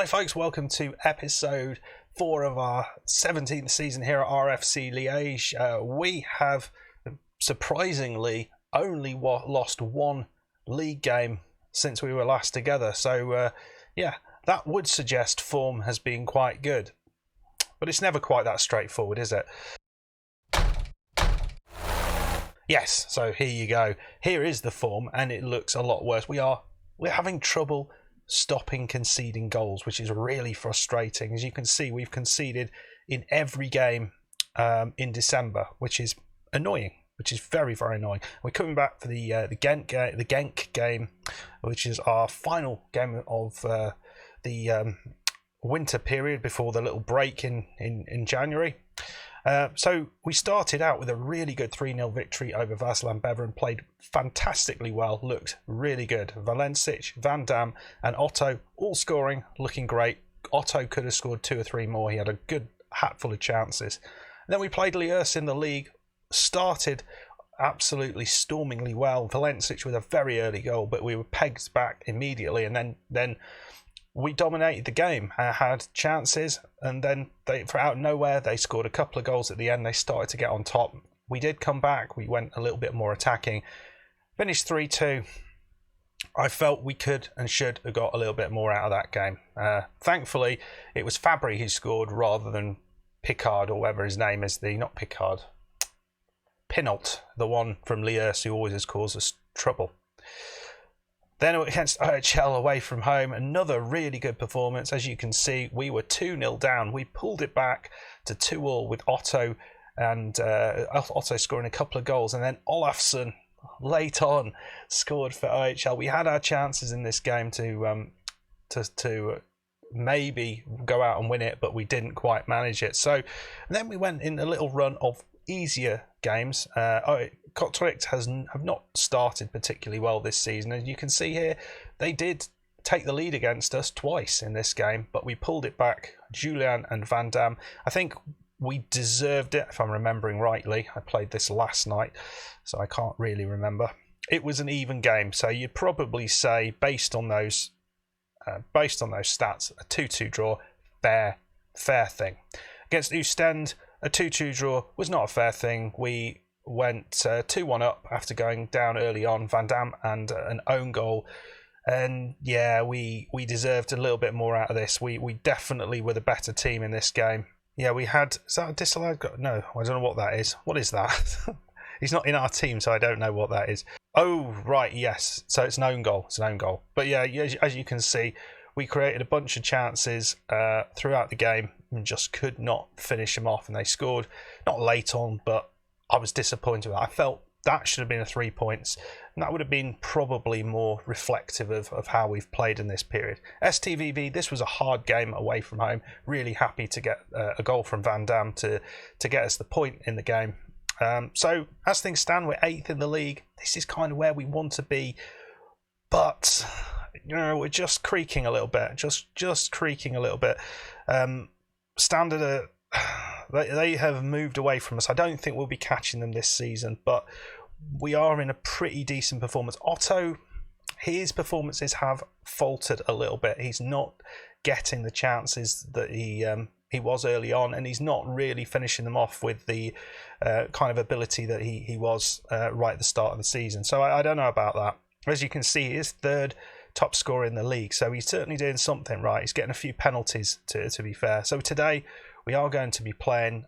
Hi folks, welcome to episode 4 of our 17th season here at RFC Liege. We have surprisingly only lost one league game since we were last together, so yeah, that would suggest form has been quite good. But it's never quite that straightforward, is it? Yes, so here you go. Here is the form, and it looks a lot worse. We're having trouble stopping conceding goals, which is really frustrating. As you can see, we've conceded in every game in December, which is annoying, which is very, very annoying. We're coming back for the Genk game, which is our final game of the winter period before the little break in January. So we started out with a really good 3-0 victory over Vassal Beveren, played fantastically well, looked really good. Valencic, Van Dam and Otto all scoring, looking great. Otto could have scored 2 or 3 more. He had a good hatful of chances. And then we played Liege in the league, started absolutely stormingly well. Valencic with a very early goal, but we were pegged back immediately, and then we dominated the game, had chances, and then for out of nowhere, they scored a couple of goals at the end. They started to get on top. We did come back. We went a little bit more attacking. Finished 3-2. I felt we could and should have got a little bit more out of that game. Thankfully, it was Fabry who scored rather than Picard, or whatever his name is. Not Picard. Pinault, the one from Liege who always has caused us trouble. Then against OHL away from home, another really good performance. As you can see, we were 2-0 down. We pulled it back to 2-2 with Otto, and Otto scoring a couple of goals. And then Olafsson, late on, scored for OHL. We had our chances in this game to maybe go out and win it, but we didn't quite manage it. So then we went in a little run of easier games. Kortrijk have not started particularly well this season. As you can see here, they did take the lead against us twice in this game, but we pulled it back. Julian and Van Dam, I think we deserved it, if I'm remembering rightly. I played this last night, so I can't really remember. It was an even game, so you'd probably say, based on those stats, a 2-2 draw, fair thing. Against Ostend, a 2-2 draw was not a fair thing. We went 2-1 up after going down early on. Van Dam and an own goal, and yeah, we deserved a little bit more out of this. We definitely were the better team in this game. Yeah, we had, is that a disallowed goal? No, I don't know what that is. What is that? He's not in our team, so I don't know what that is. Oh right, yes, so it's an own goal. But yeah, as you can see, we created a bunch of chances throughout the game and just could not finish them off, and they scored not late on, but I was disappointed with that. I felt that should have been a 3 points, and that would have been probably more reflective of how we've played in this period. STVV, this was a hard game away from home. Really happy to get a goal from Van Dam to get us the point in the game. So as things stand, we're 8th in the league. This is kind of where we want to be, but you know, we're just creaking a little bit. Just creaking a little bit. Standard they have moved away from us. I don't think we'll be catching them this season, but we are in a pretty decent performance. Otto, his performances have faltered a little bit. He's not getting the chances that he was early on, and he's not really finishing them off with the kind of ability that he was right at the start of the season. So I don't know about that. As you can see, he is 3rd top scorer in the league, so he's certainly doing something right. He's getting a few penalties, to be fair. So today we are going to be playing,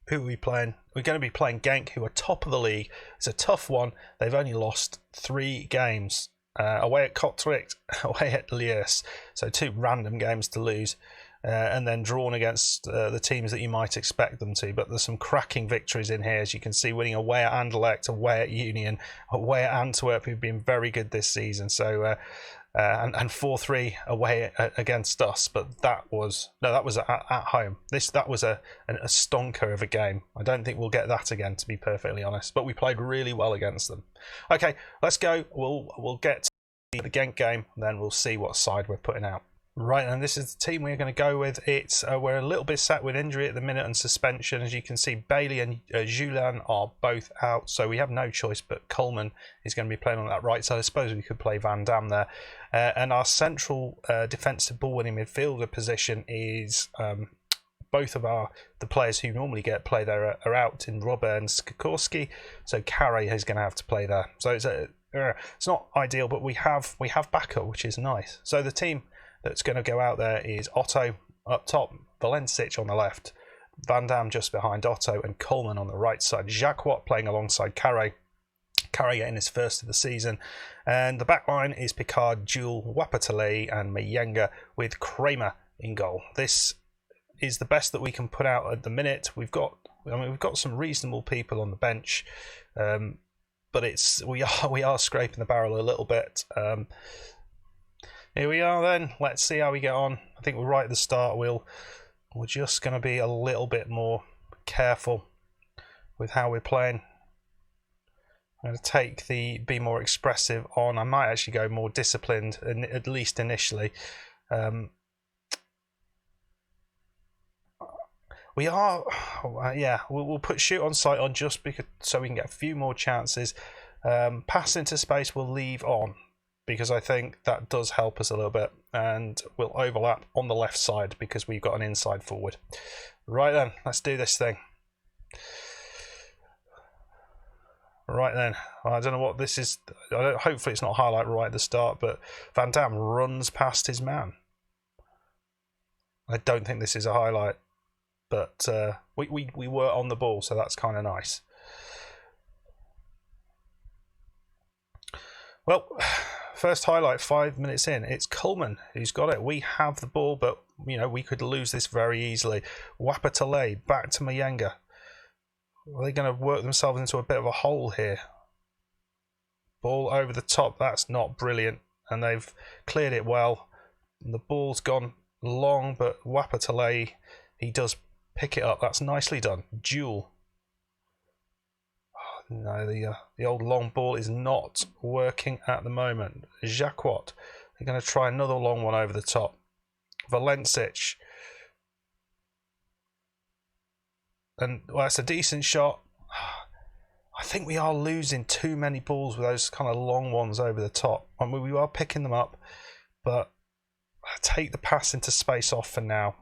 who are we playing? We're going to be playing Genk, who are top of the league. It's a tough one. They've only lost 3 games, away at Kortrijk, away at Liege, so 2 random games to lose, and then drawn against the teams that you might expect them to. But there's some cracking victories in here, as you can see, winning away at Anderlecht, away at Union, away at Antwerp, who've been very good this season. So and 4-3 away against us, but that was at home. That was a stonker of a game. I don't think we'll get that again, to be perfectly honest, but we played really well against them. Okay, let's go. We'll get to the Genk game, and then we'll see what side we're putting out. Right, and this is the team we're going to go with. It's we're a little bit set with injury at the minute and suspension. As you can see, Bailey and Julian are both out, so we have no choice, but Coleman is going to be playing on that right side. I suppose we could play Van Dam there. And our central defensive ball-winning midfielder position is both of the players who normally play there are out in Robert and Skokorski, so Carey is going to have to play there. So it's not ideal, but we have backup, which is nice. So the team that's going to go out there is Otto up top, Valencic on the left, Van Dam just behind Otto, and Coleman on the right side. Jacques playing alongside Carey. Carey getting his first of the season. And the back line is Picard, Jewel, Wapatale, and Mayenga with Kramer in goal. This is the best that we can put out at the minute. We've got some reasonable people on the bench, but we are scraping the barrel a little bit. Here we are then. Let's see how we get on. I think we're right at the start. We're just going to be a little bit more careful with how we're playing. I'm going to be more expressive on. I might actually go more disciplined, at least initially. We are, we'll put shoot on sight on just because so we can get a few more chances. Pass into space we'll leave on, because I think that does help us a little bit, and we'll overlap on the left side because we've got an inside forward. Right then, let's do this thing. Right then, I don't know what this is. Hopefully it's not a highlight right at the start, but Van Dam runs past his man. I don't think this is a highlight, but we were on the ball, so that's kind of nice. Well, first highlight 5 minutes in. It's Coleman who's got it. We have the ball, but we could lose this very easily. Wapatale back to Mayenga. Are they going to work themselves into a bit of a hole here? Ball over the top. That's not brilliant, and they've cleared it well. And the ball's gone long, but Wapatale, he does pick it up. That's nicely done. Jewel. No, the old long ball is not working at the moment. Jacques, they're going to try another long one over the top. Valencic. And that's a decent shot. I think we are losing too many balls with those kind of long ones over the top. I mean, we are picking them up, but take the pass into space off for now,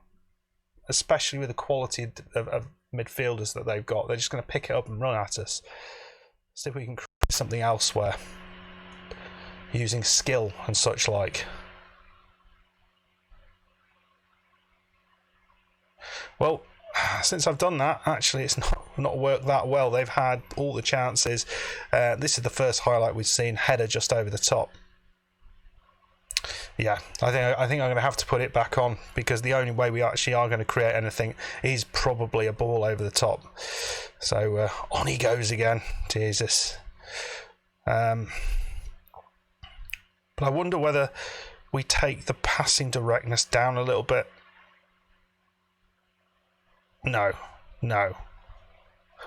especially with the quality of midfielders that they've got. They're just going to pick it up and run at us. See if we can create something elsewhere using skill and such like. Well, since I've done that, actually it's not worked that well. They've had all the chances. This is the first highlight we've seen. Header just over the top. Yeah, I think I'm going to have to put it back on, because the only way we actually are going to create anything is probably a ball over the top. So on he goes again. Jesus. But I wonder whether we take the passing directness down a little bit. No.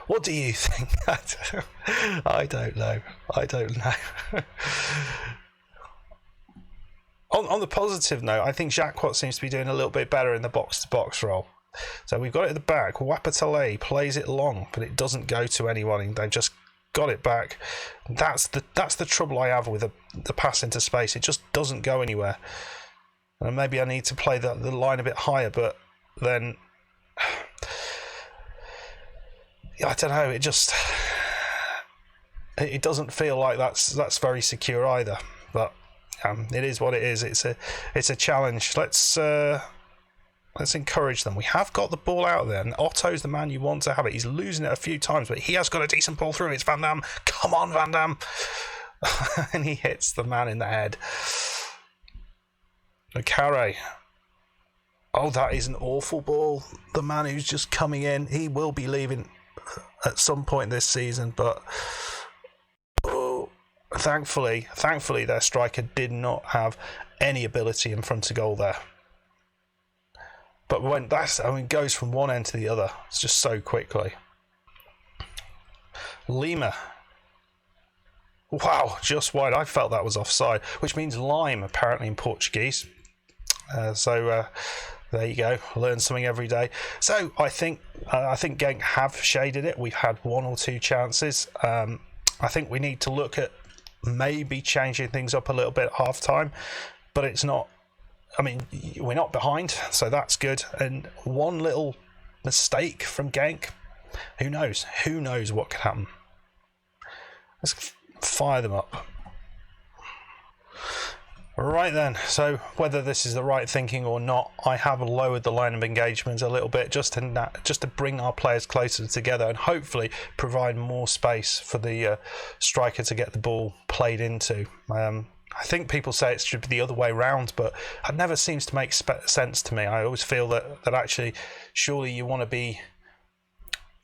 What do you think? I don't know. On the positive note, I think Jacques seems to be doing a little bit better in the box-to-box role. So we've got it at the back. Wapatale plays it long, but it doesn't go to anyone. They've just got it back. That's the trouble I have with the pass into space. It just doesn't go anywhere. And maybe I need to play the line a bit higher, but then I don't know. It doesn't feel like that's very secure either. But it is what it is. It's a challenge. Let's encourage them. We have got the ball out there, and Otto's the man you want to have it. He's losing it a few times, but he has got a decent ball through. It's Van Dam. Come on, Van Dam. And he hits the man in the head. Carey. Oh, that is an awful ball. The man who's just coming in, he will be leaving at some point this season, but thankfully their striker did not have any ability in front of goal there. But when it goes from one end to the other, it's just so quickly. Lima. Wow, just wide. I felt that was offside, which means lime apparently in Portuguese. There you go. Learn something every day. So I think Genk have shaded it. We've had one or two chances. I think we need to look at maybe changing things up a little bit at half time, but it's not. I mean, we're not behind, so that's good. And one little mistake from Genk, who knows? Who knows what could happen? Let's fire them up. Right then, so whether this is the right thinking or not, I have lowered the line of engagement a little bit just to bring our players closer together and hopefully provide more space for the striker to get the ball played into. I think people say it should be the other way round, but it never seems to make sense to me. I always feel that actually, surely you want to be.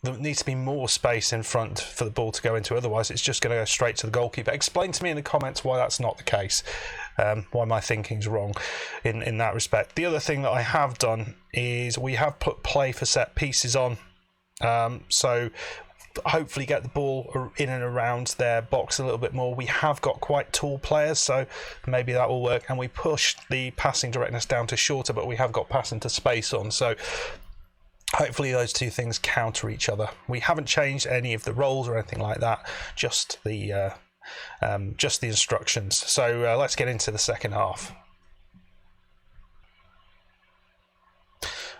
There needs to be more space in front for the ball to go into. Otherwise, it's just going to go straight to the goalkeeper. Explain to me in the comments why that's not the case. Why my thinking's wrong in that respect. The other thing that I have done is we have put play for set pieces on. So hopefully get the ball in and around their box a little bit more. We have got quite tall players, so maybe that will work. And we pushed the passing directness down to shorter, but we have got passing to space on. So hopefully those two things counter each other. We haven't changed any of the roles or anything like that, just the instructions. So let's get into the second half.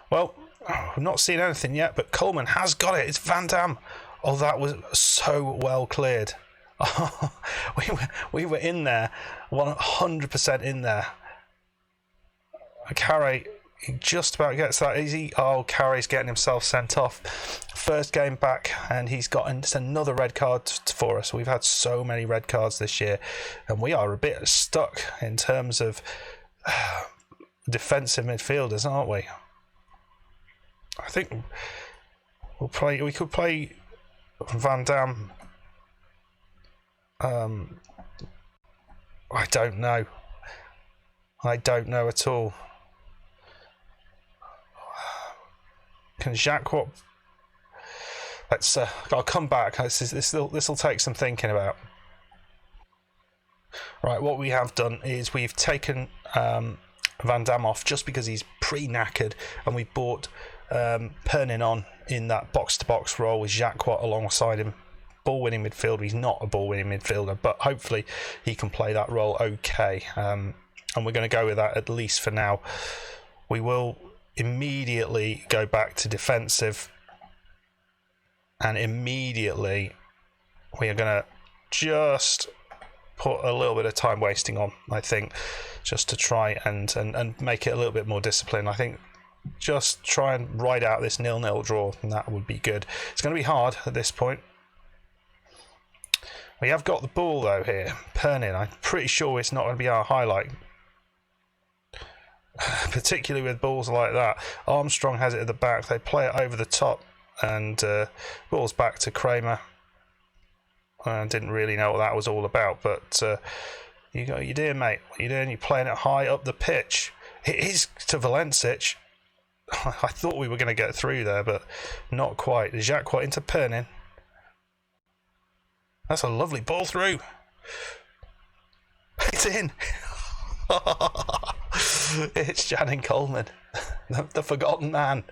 Well, I've not seen anything yet, but Coleman has got it. It's Van Dam. Oh, that was so well cleared. We were in there, 100% in there. Carey, he just about gets that easy. Oh, Carey's getting himself sent off. First game back, and he's got another red card for us. We've had so many red cards this year, and we are a bit stuck in terms of defensive midfielders, aren't we? I think we could play Van Dam. I don't know. I don't know at all. Can Jacques? Let's. I'll come back. This will take some thinking about. Right, what we have done is we've taken Van Dam off just because he's pre-knackered, and we bought Pernin on in that box-to-box role with Jacques alongside him. Ball-winning midfielder. He's not a ball-winning midfielder, but hopefully he can play that role okay. And we're going to go with that at least for now. We will immediately go back to defensive, and immediately we are going to just put a little bit of time wasting on, I think, just to try and make it a little bit more disciplined. I think just try and ride out this 0-0 draw, and that would be good. It's going to be hard at this point. We have got the ball though here. Pernin, I'm pretty sure it's not going to be our highlight, particularly with balls like that. Armstrong has it at the back. They play it over the top, and ball's back to Kramer. I didn't really know what that was all about, but you got your dear mate. What are you doing? You're playing it high up the pitch. It is to Valencic. I thought we were going to get through there, but not quite. Jacques into Pernin. That's a lovely ball through. It's in. It's Janning Coleman, the forgotten man.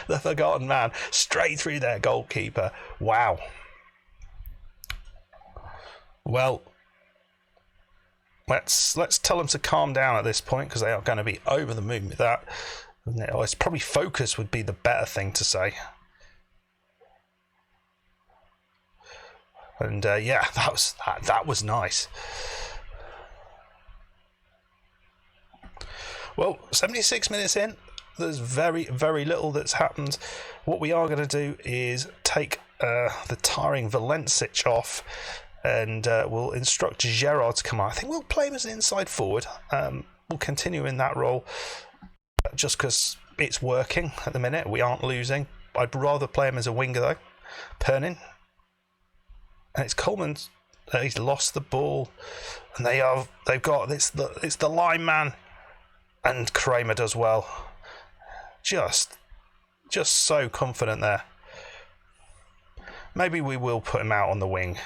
The forgotten man. Straight through their goalkeeper. Wow. Well, let's tell them to calm down at this point, because they are going to be over the moon with that. Well, it's probably focus would be the better thing to say. And yeah, that was nice. Well, 76 minutes in, there's very, very little that's happened. What we are going to do is take the tiring Valencic off, and we'll instruct Gerard to come on. I think we'll play him as an inside forward. We'll continue in that role just because it's working at the minute. We aren't losing. I'd rather play him as a winger though. Pernin. And it's Coleman. He's lost the ball, and they've got it's the line man, and Kramer does well. Just so confident there. Maybe we will put him out on the wing.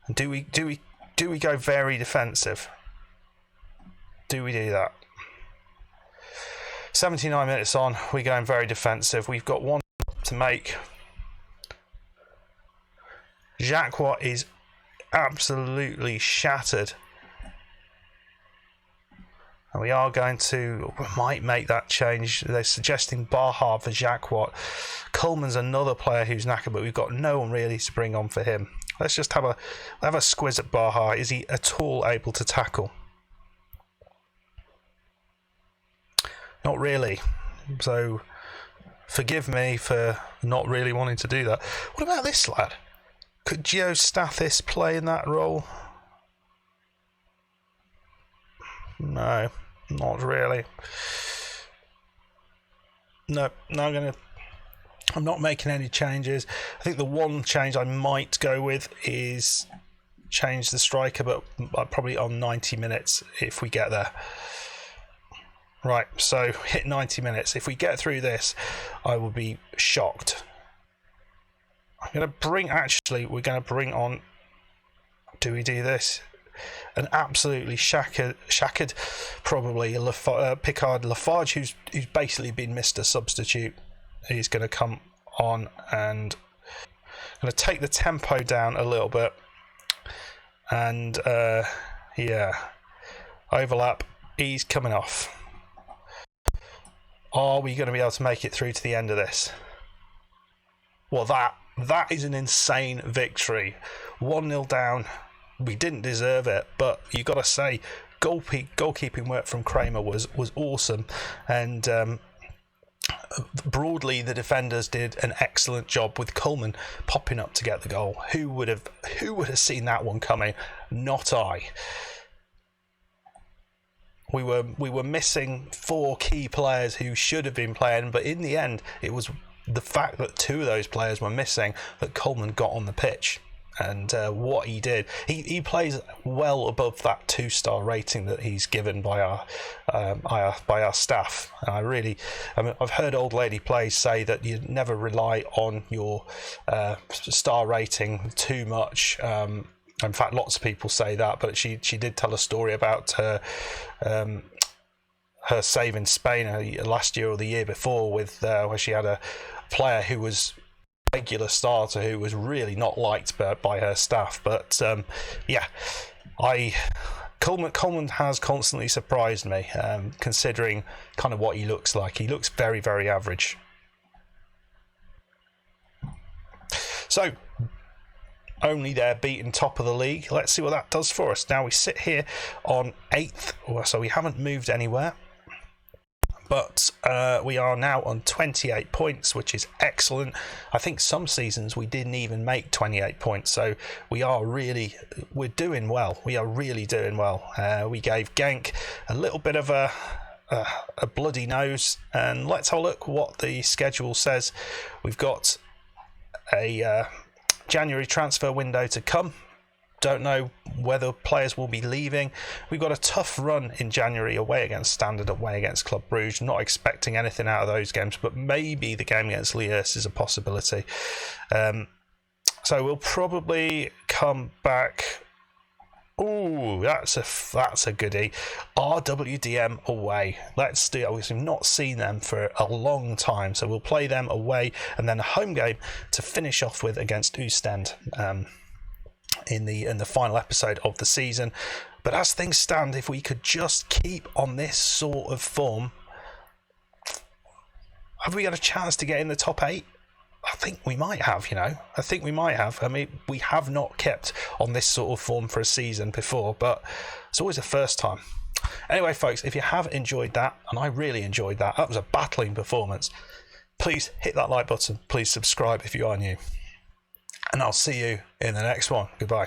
And do we go very defensive? Do we do that? 79 minutes on, we're going very defensive. We've got one to make. Jacques is absolutely shattered. And we might make that change. They're suggesting Barha for Jacques. Coleman's another player who's knackered, but we've got no one really to bring on for him. Let's just have a squiz at Barha. Is he at all able to tackle? Not really. So forgive me for not really wanting to do that. What about this lad? Could Gio Stathis play in that role? No, not really. No, I'm not making any changes. I think the one change I might go with is change the striker, but probably on 90 minutes if we get there. Right, so hit 90 minutes. If we get through this, I will be shocked. we're going to bring on, do we do this? An absolutely shattered, probably Picard Lafarge, who's basically been Mr. Substitute. He's going to come on and going to take the tempo down a little bit, and overlap. He's coming off. Are we going to be able to make it through to the end of this? Well, that is an insane victory. 1-0 down. We didn't deserve it, but you got to say, goalkeeping work from Kramer was awesome, and broadly the defenders did an excellent job with Coleman popping up to get the goal. Who would have seen that one coming? Not I. We were missing 4 key players who should have been playing, but in the end, it was the fact that 2 of those players were missing that Coleman got on the pitch. And what he did, he plays well above that 2-star rating that he's given by our staff. And I've heard old lady plays say that you never rely on your star rating too much. In fact, lots of people say that, but she did tell a story about her save in Spain last year or the year before, with where she had a player who was regular starter who was really not liked by her staff. But Coleman has constantly surprised me, considering kind of what he looks like. He looks very, very average. So only they're beaten top of the league. Let's see what that does for us. Now we sit here on 8th, so we haven't moved anywhere. But we are now on 28 points, which is excellent. I think some seasons we didn't even make 28 points, so we're doing well. We are really doing well. We gave Genk a little bit of a bloody nose, and let's have a look what the schedule says. We've got a January transfer window to come. Don't know whether players will be leaving. We've got a tough run in January away against Standard, away against Club Brugge. Not expecting anything out of those games, but maybe the game against Liege is a possibility. So we'll probably come back. Ooh, that's a goodie. RWDM away. Let's do it. We've not seen them for a long time, so we'll play them away, and then a home game to finish off with against Oostend. In the final episode of the season. But as things stand, if we could just keep on this sort of form, have we got a chance to get in the top 8? I think we might have, I think we might have. I mean, we have not kept on this sort of form for a season before, but it's always a first time. Anyway, folks, if you have enjoyed that, and I really enjoyed that was a battling performance, please hit that like button. Please subscribe if you are new. And I'll see you in the next one. Goodbye.